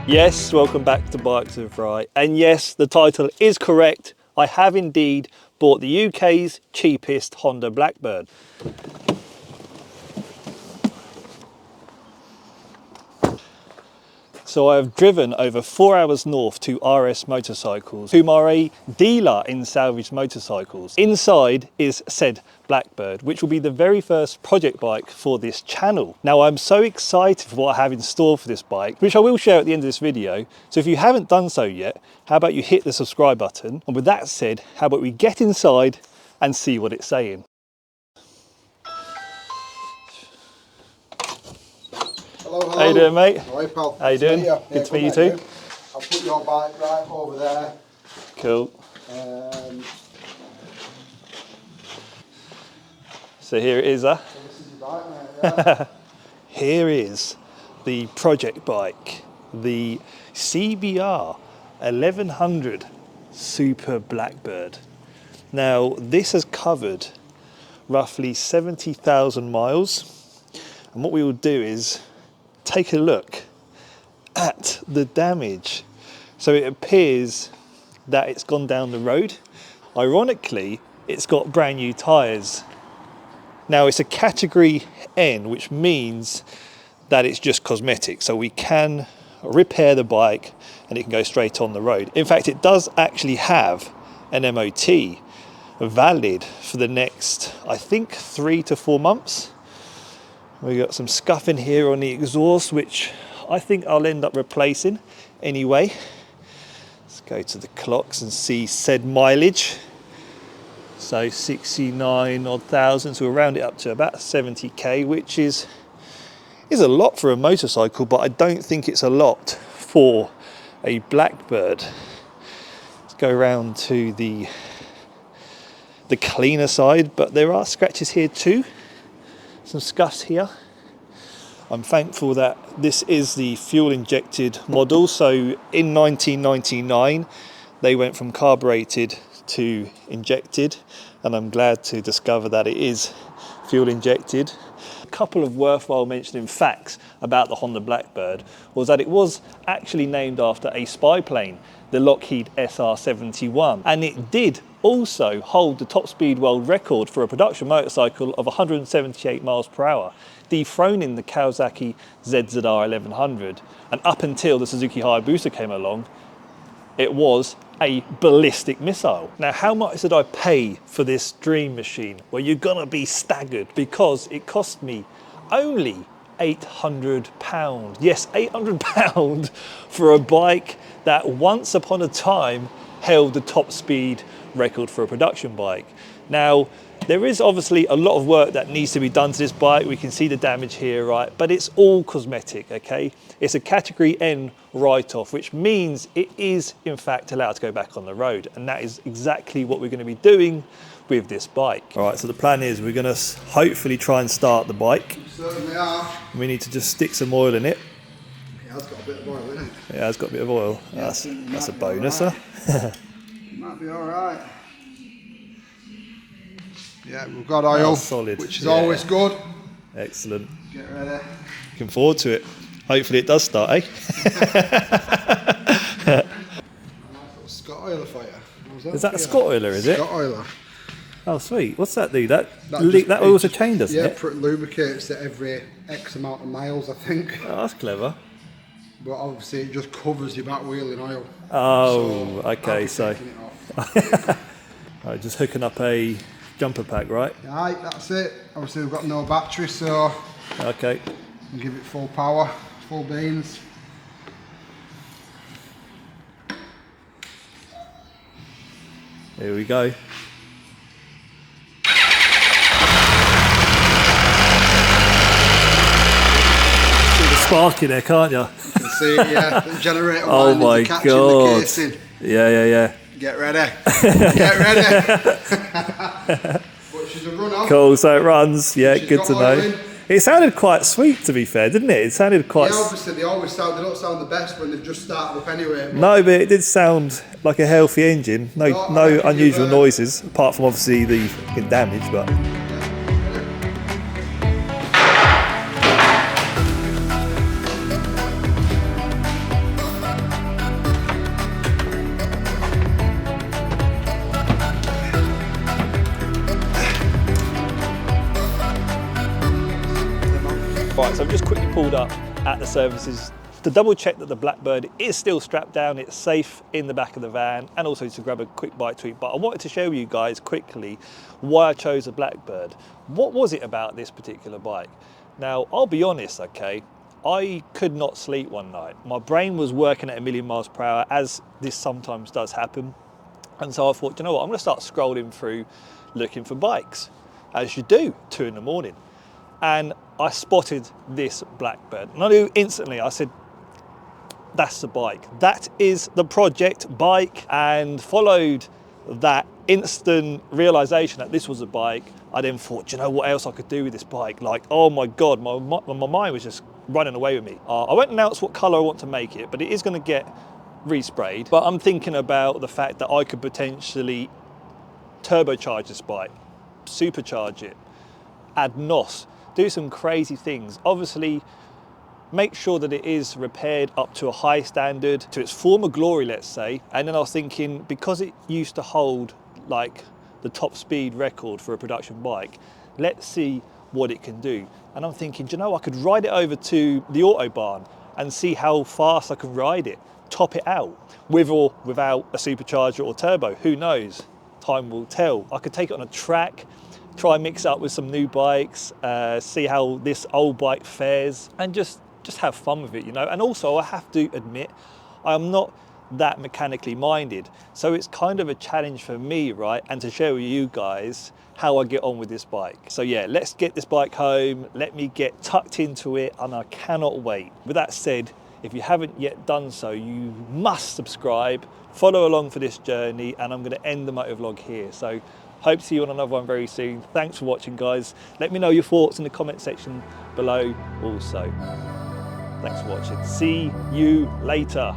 Yes, welcome back to Bikes and Fry. And yes, the title is correct. I have indeed bought the UK's cheapest Honda Blackbird. So I have driven over 4 hours north to RS Motorcycles, whom are a dealer in salvaged motorcycles. Inside is said Blackbird, which will be the very first project bike for this channel. Now I'm so excited for what I have in store for this bike, which I will share at the end of this video. So if you haven't done so yet, how about you hit the subscribe button? And with that said, how about we get inside and see what it's saying. Hello, hello. How you doing, mate? All right, pal. How you doing? Yeah, good to meet you too. I'll put your bike right over there. Cool. So here it is, So this is your bike, mate, yeah. Here is the project bike, the CBR 1100 Super Blackbird. Now this has covered roughly 70,000 miles, and what we will do is take a look at the damage. So it appears that it's gone down the road. Ironically, it's got brand new tyres. Now it's a category N, which means that it's just cosmetic. So we can repair the bike and it can go straight on the road. In fact, it does actually have an MOT valid for the next, I think, 3 to 4 months. We got some scuff in here on the exhaust, which I think I'll end up replacing anyway. Let's go to the clocks and see said mileage. So 69 odd thousand, so we'll round it up to about 70k, which is a lot for a motorcycle, but I don't think it's a lot for a Blackbird. Let's go around to the cleaner side, but there are scratches here too. Some scuffs here. I'm thankful that this is the fuel injected model. So in 1999 they went from carbureted to injected, and I'm glad to discover that it is fuel injected. A couple of worthwhile mentioning facts about the Honda Blackbird was that it was actually named after a spy plane, the Lockheed SR-71, and it did also hold the top speed world record for a production motorcycle of 178 miles per hour, dethroning the Kawasaki ZZR-1100. And up until the Suzuki Hayabusa came along, it was a ballistic missile. Now, how much did I pay for this dream machine? Well, you're gonna be staggered, because it cost me only £800. Yes, £800 for a bike that once upon a time held the top speed record for a production bike. Now, there is obviously a lot of work that needs to be done to this bike. We can see the damage here, right? But it's all cosmetic, okay? It's a category N write-off, which means it is in fact allowed to go back on the road. And that is exactly what we're going to be doing with this bike. All right, so the plan is we're going to hopefully try and start the bike. We certainly are. We need to just stick some oil in it. It has got a bit of oil in it. Yeah, it's got a bit of oil. Yeah, that's a bonus, huh? It might be all right. Yeah, we've got oil, solid, which is always good. Excellent. Get ready. Looking forward to it. Hopefully it does start, eh? Scott oiler for you. Is that a Scott oiler, is it? Scott oiler. Oh, sweet. What's that do? That oils a chain, doesn't it? Yeah, it lubricates it every X amount of miles, I think. Oh, that's clever. But obviously it just covers your back wheel in oil. Oh, so okay, so. It off. Right, just hooking up a jumper pack, right? Right, that's it. Obviously we've got no battery, so okay. we can give it full power, full beans. Here we go. See the spark in there, can't you? You can see it, yeah. The generator Oh windings my are catching god. the casing. Yeah. Get ready. Get ready. But she's a runner. Cool, so it runs. Yeah, She's good got to oil know. in. It sounded quite sweet, to be fair, didn't it? It sounded quite... Yeah, obviously they don't sound the best when they've just started up anyway. But No, but it did sound like a healthy engine. No unusual noises, apart from obviously the fucking damage, but... Right, so I've just quickly pulled up at the services to double check that the Blackbird is still strapped down, it's safe in the back of the van, and also to grab a quick bite to eat. But I wanted to show you guys quickly why I chose a Blackbird. What was it about this particular bike? Now, I'll be honest, okay, I could not sleep one night. My brain was working at 1,000,000 miles per hour, as this sometimes does happen. And so I thought, you know what, I'm gonna start scrolling through looking for bikes, as you do, 2 in the morning. And I spotted this Blackbird. And I knew instantly, I said, that's the bike. That is the project bike. And followed that instant realization that this was a bike, I then thought, you know what else I could do with this bike? Like, oh my God, my mind was just running away with me. I won't announce what color I want to make it, but it is gonna get resprayed. But I'm thinking about the fact that I could potentially turbocharge this bike, supercharge it, add NOS, do some crazy things. Obviously, make sure that it is repaired up to a high standard, to its former glory, let's say. And then I was thinking, because it used to hold like the top speed record for a production bike, let's see what it can do. And I'm thinking, do you know, I could ride it over to the Autobahn and see how fast I can ride it, top it out, with or without a supercharger or turbo, who knows? Time will tell. I could take it on a track, try and mix it up with some new bikes, see how this old bike fares, and just have fun with it, you know. And also, I have to admit, I'm not that mechanically minded, so it's kind of a challenge for me, right? And to share with you guys how I get on with this bike. So yeah, let's get this bike home, let me get tucked into it, and I cannot wait. With that said, if you haven't yet done so, you must subscribe, follow along for this journey, and I'm going to end the motovlog here. So hope to see you on another one very soon. Thanks for watching, guys. Let me know your thoughts in the comment section below also. Thanks for watching. See you later.